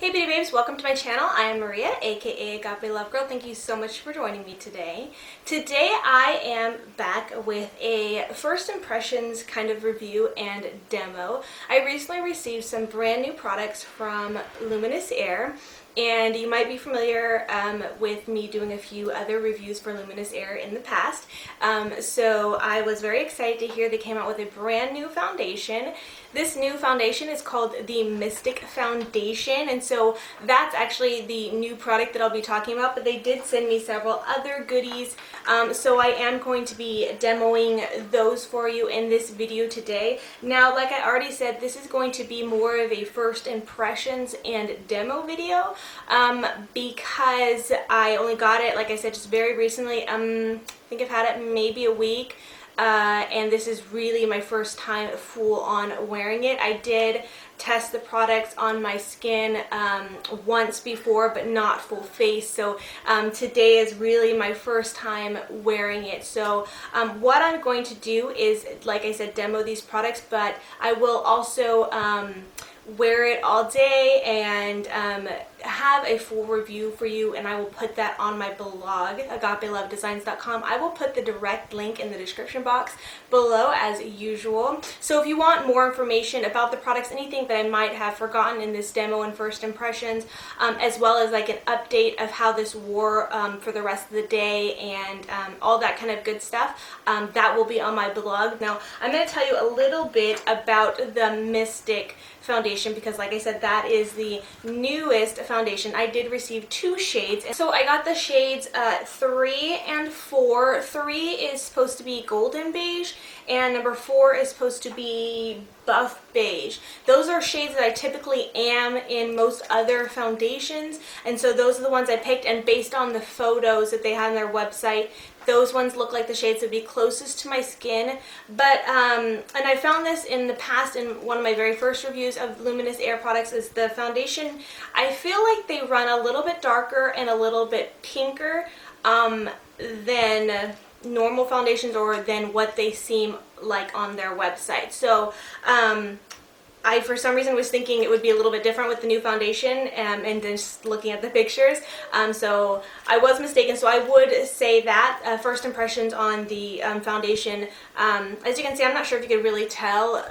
Hey Beauty Babes, welcome to my channel. I am Maria, aka Agape Love Girl. Thank you so much for joining me today. Today I am back with a first impressions kind of review and demo. I recently received some brand new products from Luminess Air. And you might be familiar with me doing a few other reviews for Luminous Air in the past. So I was very excited to hear they came out with a brand new foundation. This new foundation is called the Mystic Foundation, and so that's actually the new product that I'll be talking about, but they did send me several other goodies, so I am going to be demoing those for you in this video today. Now, like I already said, this is going to be more of a first impressions and demo video, because I only got it, like I said, just very recently. I think I've had it maybe a week. And this is really my first time full on wearing it. I did test the products on my skin once before, but not full face, so today is really my first time wearing it. So what I'm going to do is, like I said, demo these products, but I will also wear it all day and have a full review for you, and I will put that on my blog, agapelovedesigns.com. I will put the direct link in the description box below as usual. So if you want more information about the products, anything that I might have forgotten in this demo and first impressions, as well as like an update of how this wore for the rest of the day and all that kind of good stuff, that will be on my blog. Now I'm going to tell you a little bit about the Mystic Foundation because, like I said, that is the newest foundation. I did receive 2 shades. So I got the shades 3 and 4. 3 is supposed to be golden beige and number 4 is supposed to be buff beige. Those are shades that I typically am in most other foundations, and so those are the ones I picked, and based on the photos that they have on their website, those ones look like the shades that would be closest to my skin. But and I found this in the past in one of my very first reviews of Luminous Air products, is the foundation, I feel like they run a little bit darker and a little bit pinker than normal foundations, or than what they seem like on their website. So I, for some reason, was thinking it would be a little bit different with the new foundation, and then just looking at the pictures. So I was mistaken. So I would say that first impressions on the foundation, as you can see, I'm not sure if you could really tell.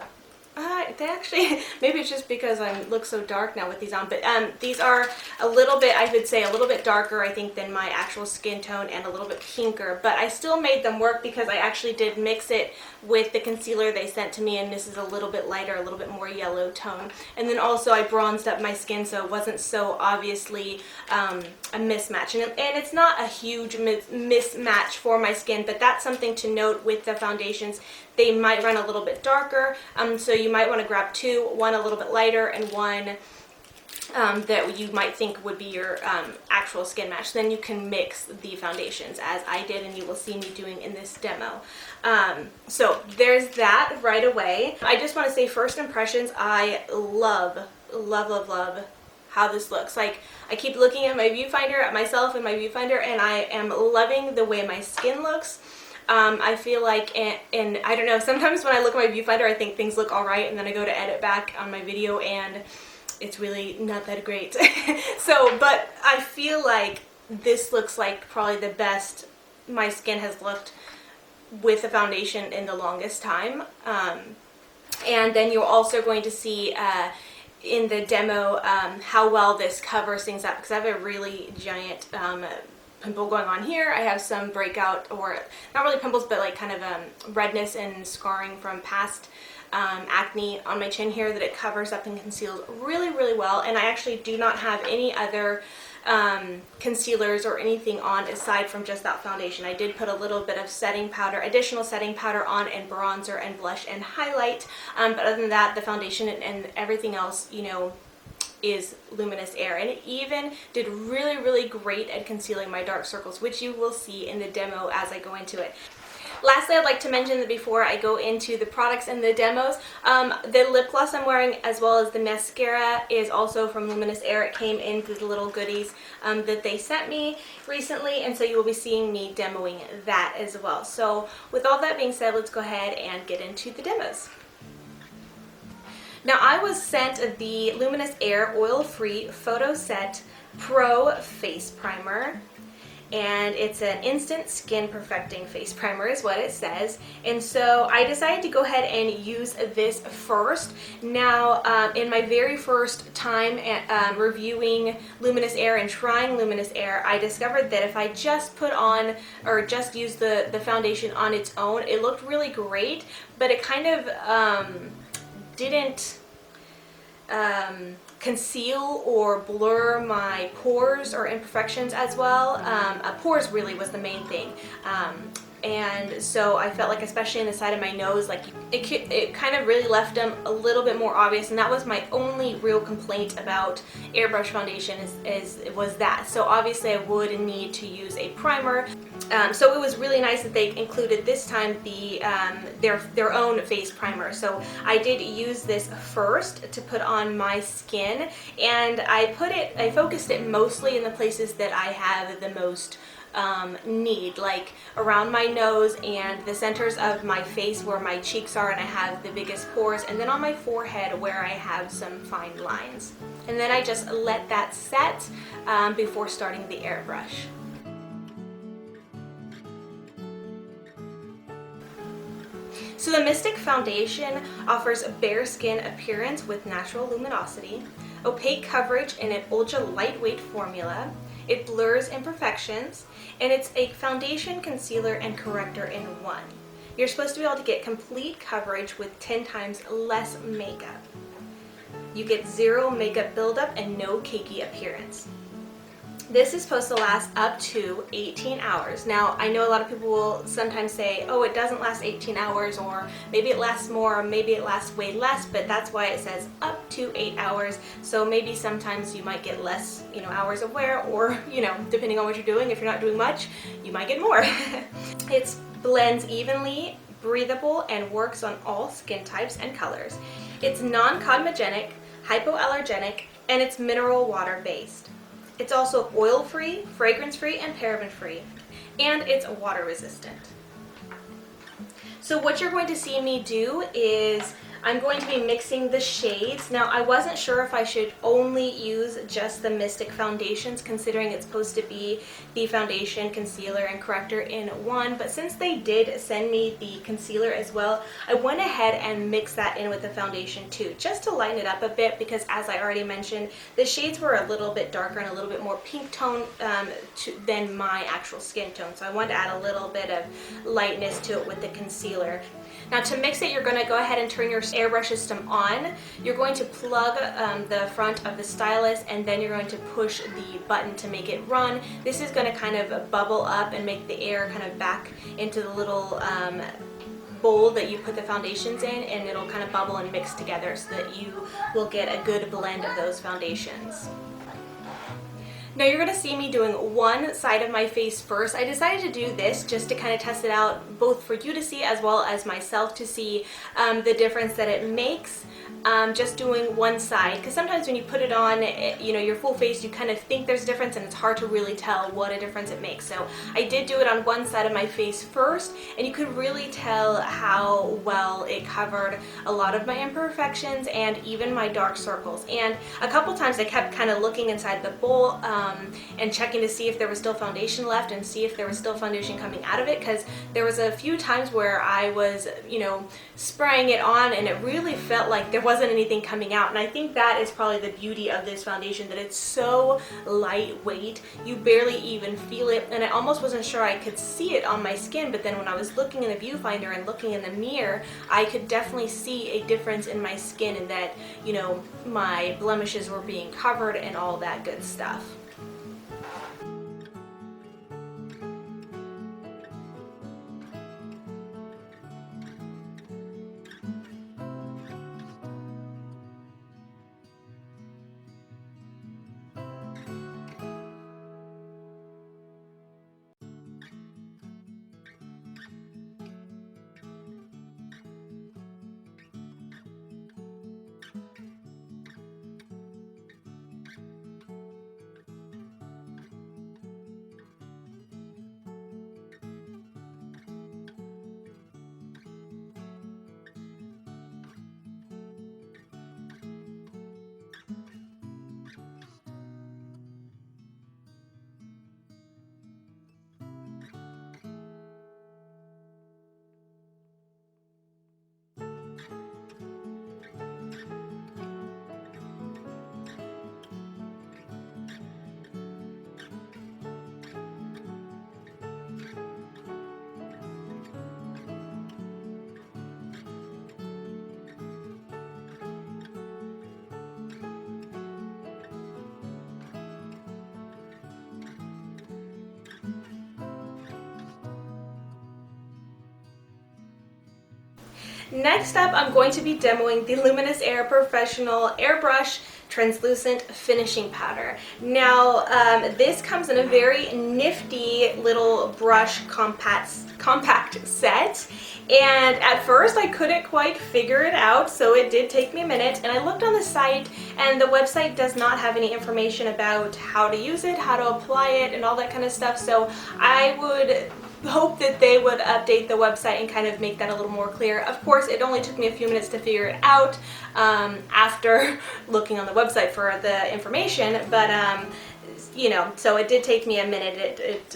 They actually, maybe it's just because I look so dark now with these on, but these are a little bit, I would say, a little bit darker, I think, than my actual skin tone, and a little bit pinker, but I still made them work because I actually did mix it with the concealer they sent to me, and this is a little bit lighter, a little bit more yellow tone. And then also I bronzed up my skin so it wasn't so obviously a mismatch, and it's not a huge mismatch for my skin, but that's something to note with the foundations. They might run a little bit darker, so you might want to grab 2, one a little bit lighter and one that you might think would be your actual skin match. Then you can mix the foundations as I did, and you will see me doing in this demo. So there's that right away. I just want to say, first impressions, I love how this looks. Like, I keep looking at my viewfinder, at myself in my viewfinder, and I am loving the way my skin looks. I feel like, and I don't know, sometimes when I look at my viewfinder I think things look alright, and then I go to edit back on my video and it's really not that great. So, but I feel like this looks like probably the best my skin has looked with the foundation in the longest time. And then you're also going to see in the demo how well this covers things up, because I have a really giant pimple going on here. I have some breakout, or not really pimples, but like kind of redness and scarring from past acne on my chin here that it covers up and conceals really, really well. And I actually do not have any other concealers or anything on aside from just that foundation. I did put a little bit of setting powder, additional setting powder on, and bronzer and blush and highlight, but other than that, the foundation and everything else, you know, is Luminous Air, and it even did really, really great at concealing my dark circles, which you will see in the demo as I go into it. Lastly, I'd like to mention that before I go into the products and the demos, the lip gloss I'm wearing, as well as the mascara, is also from Luminous Air. It came in through the little goodies that they sent me recently, and so you will be seeing me demoing that as well. So with all that being said, let's go ahead and get into the demos. Now I was sent the Luminess Air Oil-Free Photo Set Pro Face Primer, and it's an instant skin perfecting face primer is what it says. And so I decided to go ahead and use this first. Now in my very first time at, reviewing Luminous Air and trying Luminous Air, I discovered that if I just put on or just use the foundation on its own, it looked really great, but it kind of didn't conceal or blur my pores or imperfections as well. Pores really was the main thing. And so I felt like, especially in the side of my nose, like it kind of really left them a little bit more obvious, and that was my only real complaint about airbrush foundation was that. So obviously I would need to use a primer. So it was really nice that they included this time the their own face primer. So I did use this first to put on my skin, and I focused it mostly in the places that I have the most need, like around my nose and the centers of my face where my cheeks are and I have the biggest pores, and then on my forehead where I have some fine lines. And then I just let that set before starting the airbrush. So the Mystic Foundation offers a bare skin appearance with natural luminosity, opaque coverage in an ultra lightweight formula. It blurs imperfections, and it's a foundation, concealer, and corrector in one. You're supposed to be able to get complete coverage with 10 times less makeup. You get zero makeup buildup and no cakey appearance. This is supposed to last up to 18 hours. Now, I know a lot of people will sometimes say, oh, it doesn't last 18 hours, or maybe it lasts more, or maybe it lasts way less, but that's why it says up to 8 hours. So maybe sometimes you might get less, hours of wear, or, depending on what you're doing, if you're not doing much, you might get more. It blends evenly, breathable, and works on all skin types and colors. It's non-comedogenic, hypoallergenic, and it's mineral water based. It's also oil-free, fragrance-free, and paraben-free, and it's water resistant. So what you're going to see me do is I'm going to be mixing the shades. Now, I wasn't sure if I should only use just the Mystic foundations, considering it's supposed to be the foundation, concealer, and corrector in one, but since they did send me the concealer as well, I went ahead and mixed that in with the foundation too, just to lighten it up a bit, because as I already mentioned, the shades were a little bit darker and a little bit more pink tone than my actual skin tone, so I wanted to add a little bit of lightness to it with the concealer. Now to mix it, you're going to go ahead and turn your airbrush system on. You're going to plug the front of the stylus, and then you're going to push the button to make it run. This is going to kind of bubble up and make the air kind of back into the little bowl that you put the foundations in, and it'll kind of bubble and mix together so that you will get a good blend of those foundations. Now you're going to see me doing one side of my face first. I decided to do this just to kind of test it out, both for you to see as well as myself to see the difference that it makes. Just doing one side, because sometimes when you put it on, your full face, you kind of think there's a difference, and it's hard to really tell what a difference it makes. So I did do it on one side of my face first, and you could really tell how well it covered a lot of my imperfections and even my dark circles. And a couple times I kept kind of looking inside the bowl and checking to see if there was still foundation left and see if there was still foundation coming out of it, because there was a few times where I was, spraying it on and it really felt like there wasn't anything coming out. And I think that is probably the beauty of this foundation, that it's so lightweight, you barely even feel it, and I almost wasn't sure I could see it on my skin, but then when I was looking in the viewfinder and looking in the mirror, I could definitely see a difference in my skin, and that, my blemishes were being covered and all that good stuff. Next up, I'm going to be demoing the Luminess Air Professional Airbrush Translucent Finishing Powder. Now, this comes in a very nifty little brush compact set, and at first I couldn't quite figure it out, so it did take me a minute, and I looked on the site, and the website does not have any information about how to use it, how to apply it, and all that kind of stuff, so I would hope that they would update the website and kind of make that a little more clear. Of course, it only took me a few minutes to figure it out after looking on the website for the information, but you know, so it did take me a minute,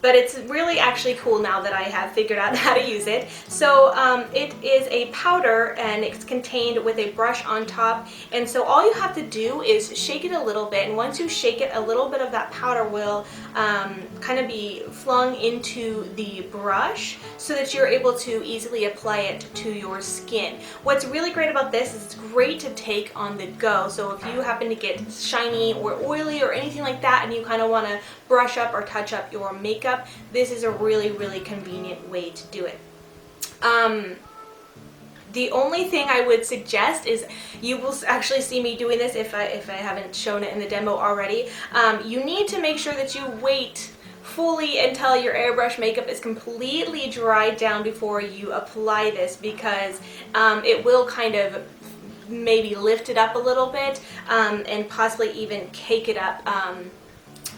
but it's really actually cool now that I have figured out how to use it. So it is a powder, and it's contained with a brush on top, and so all you have to do is shake it a little bit, and once you shake it, a little bit of that powder will kind of be flung into the brush so that you're able to easily apply it to your skin. What's really great about this is it's great to take on the go, so if you happen to get shiny or oily or anything like that, and you kind of want to brush up or touch up your makeup, this is a really, really convenient way to do it. The only thing I would suggest is, you will actually see me doing this if I haven't shown it in the demo already, you need to make sure that you wait fully until your airbrush makeup is completely dried down before you apply this, because it will kind of maybe lift it up a little bit and possibly even cake it up.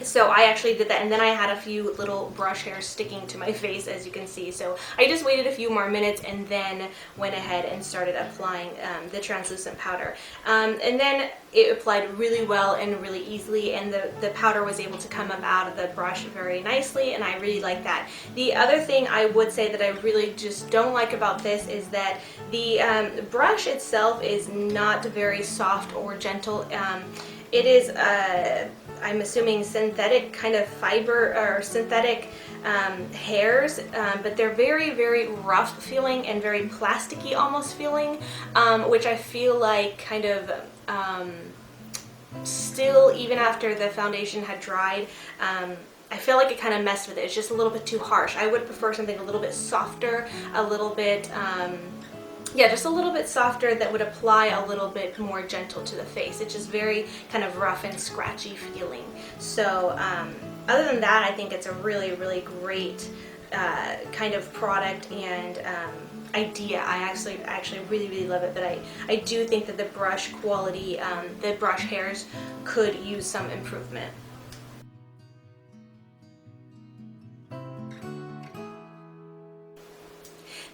So I actually did that, and then I had a few little brush hairs sticking to my face, as you can see. So I just waited a few more minutes and then went ahead and started applying the translucent powder. And then it applied really well and really easily, and the powder was able to come up out of the brush very nicely, and I really like that. The other thing I would say that I really just don't like about this is that the brush itself is not very soft or gentle. It is I'm assuming synthetic kind of fiber or synthetic hairs, but they're very, very rough feeling and very plasticky almost feeling, which I feel like kind of still, even after the foundation had dried, I feel like it kind of messed with it. It's just a little bit too harsh. I would prefer something a little bit softer, a little bit yeah, just a little bit softer that would apply a little bit more gentle to the face. It's just very kind of rough and scratchy feeling. So other than that, I think it's a really, really great kind of product and idea. I actually really, really love it, but I do think that the brush quality, the brush hairs could use some improvement.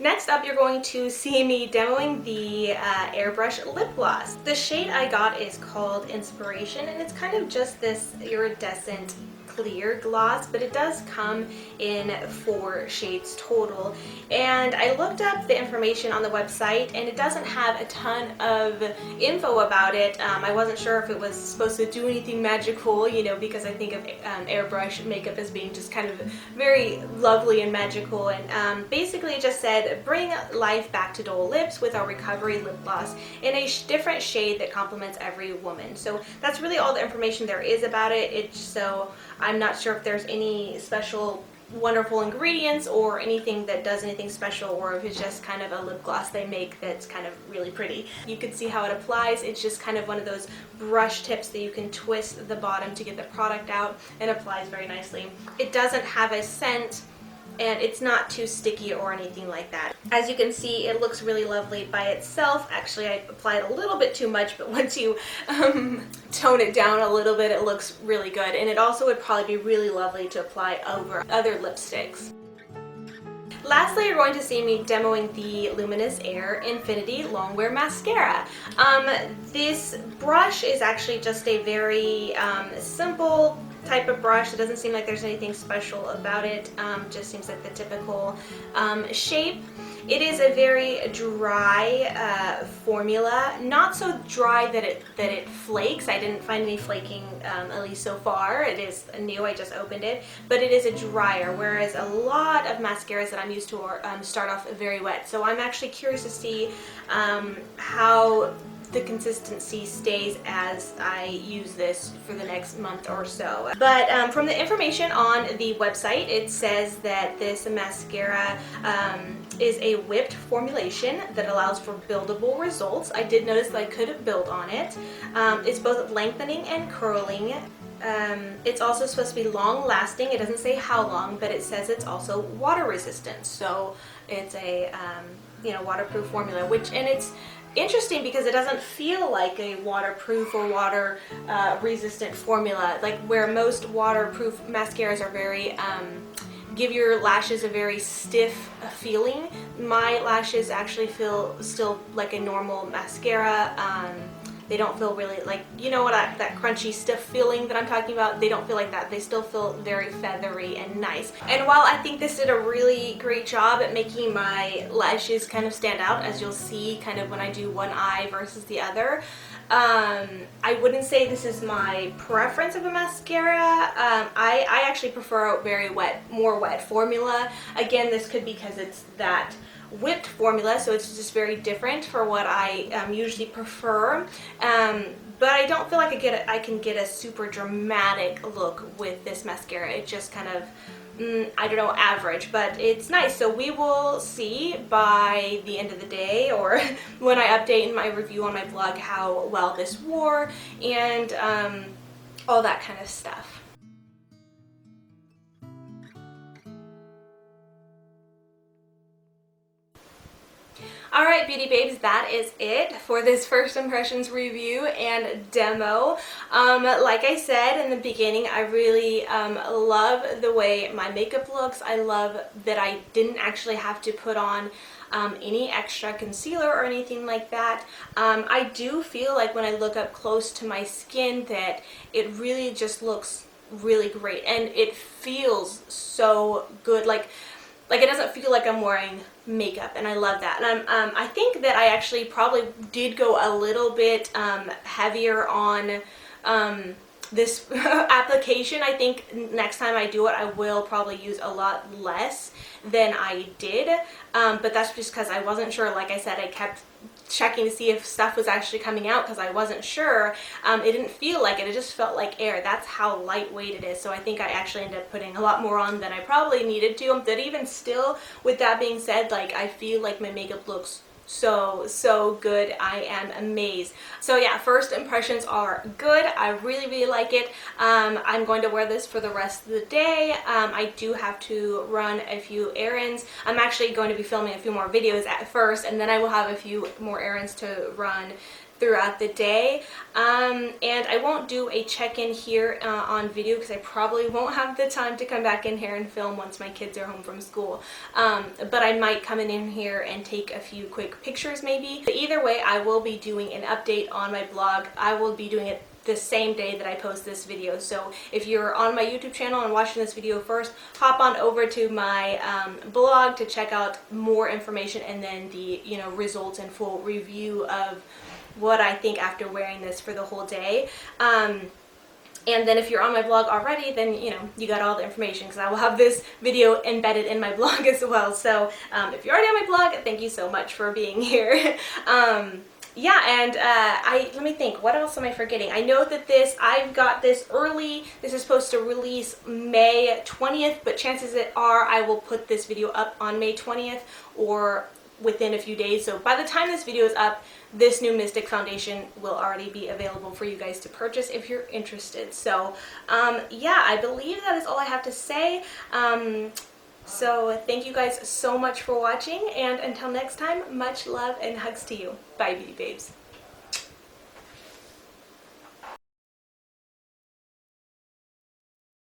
Next up, you're going to see me demoing the airbrush lip gloss. The shade I got is called Inspiration, and it's kind of just this iridescent clear gloss, but it does come in 4 shades total. And I looked up the information on the website, and it doesn't have a ton of info about it. I wasn't sure if it was supposed to do anything magical, you know, because I think of airbrush makeup as being just kind of very lovely and magical. And basically it just said, bring life back to dull lips with our recovery lip gloss in a different shade that complements every woman. So that's really all the information there is about it. So I'm not sure if there's any special wonderful ingredients or anything that does anything special, or if it's just kind of a lip gloss they make that's kind of really pretty. You can see how it applies. It's just kind of one of those brush tips that you can twist the bottom to get the product out, and applies very nicely. It doesn't have a scent, and it's not too sticky or anything like that. As you can see, it looks really lovely by itself. Actually, I applied a little bit too much, but once you tone it down a little bit, it looks really good. And it also would probably be really lovely to apply over other lipsticks. Lastly, you're going to see me demoing the Luminess Air Infinity Longwear Mascara. This brush is actually just a very simple type of brush. It doesn't seem like there's anything special about it. Just seems like the typical shape. It is a very dry formula, not so dry that it flakes. I didn't find any flaking, at least so far. It is new, I just opened it, but it is a drier, whereas a lot of mascaras that I'm used to are, start off very wet. So I'm actually curious to see how the consistency stays as I use this for the next month or so. But from the information on the website, it says that this mascara is a whipped formulation that allows for buildable results. I did notice that I could build on it. It's both lengthening and curling. It's also supposed to be long lasting. It doesn't say how long, but it says it's also water resistant. So it's a waterproof formula, and it's interesting because it doesn't feel like a waterproof or water resistant formula, like where most waterproof mascaras are very give your lashes a very stiff feeling. My lashes actually feel still like a normal mascara. They don't feel really like, that crunchy stiff feeling that I'm talking about. They don't feel like that. They still feel very feathery and nice. And while I think this did a really great job at making my lashes kind of stand out, as you'll see kind of when I do one eye versus the other, I wouldn't say this is my preference of a mascara. I actually prefer a very more wet formula. Again, this could be because it's that whipped formula, so it's just very different for what I usually prefer. But I don't feel like I can get a super dramatic look with this mascara. It just kind of, I don't know, average, but it's nice. So we will see by the end of the day, or when I update in my review on my blog, how well this wore and all that kind of stuff. Alright, beauty babes, that is it for this first impressions review and demo. Like I said in the beginning, I really love the way my makeup looks. I love that I didn't actually have to put on any extra concealer or anything like that. I do feel like when I look up close to my skin that it really just looks really great, and it feels so good. Like it doesn't feel like I'm wearing makeup, and I love that. And I think that I actually probably did go a little bit heavier on this application. I think next time I do it, I will probably use a lot less than I did, but that's just because I wasn't sure. Like I said, I kept checking to see if stuff was actually coming out because I wasn't sure. It didn't feel like it. It just felt like air. That's how lightweight it is. So I think I actually ended up putting a lot more on than I probably needed to. But even still, with that being said, like, I feel like my makeup looks so good. I am amazed. So yeah, first impressions are good. I really like it. I'm going to wear this for the rest of the day. I do have to run a few errands. I'm actually going to be filming a few more videos at first, and then I will have a few more errands to run throughout the day, and I won't do a check-in here on video because I probably won't have the time to come back in here and film once my kids are home from school, but I might come in here and take a few quick pictures maybe. But either way, I will be doing an update on my blog. I will be doing it the same day that I post this video. So if you're on my YouTube channel and watching this video first, hop on over to my blog to check out more information, and then the results and full review of what I think after wearing this for the whole day. And then if you're on my blog already, then you got all the information, because I will have this video embedded in my blog as well. So if you're already on my blog, thank you so much for being here. Yeah, and let me think, what else am I forgetting? I know that I've got this early. This is supposed to release May 20th, but chances are I will put this video up on May 20th or within a few days. So by the time this video is up, this new Mystic foundation will already be available for you guys to purchase if you're interested. So yeah, I believe that is all I have to say. So thank you guys so much for watching, and until next time, much love and hugs to you. Bye, beauty babes.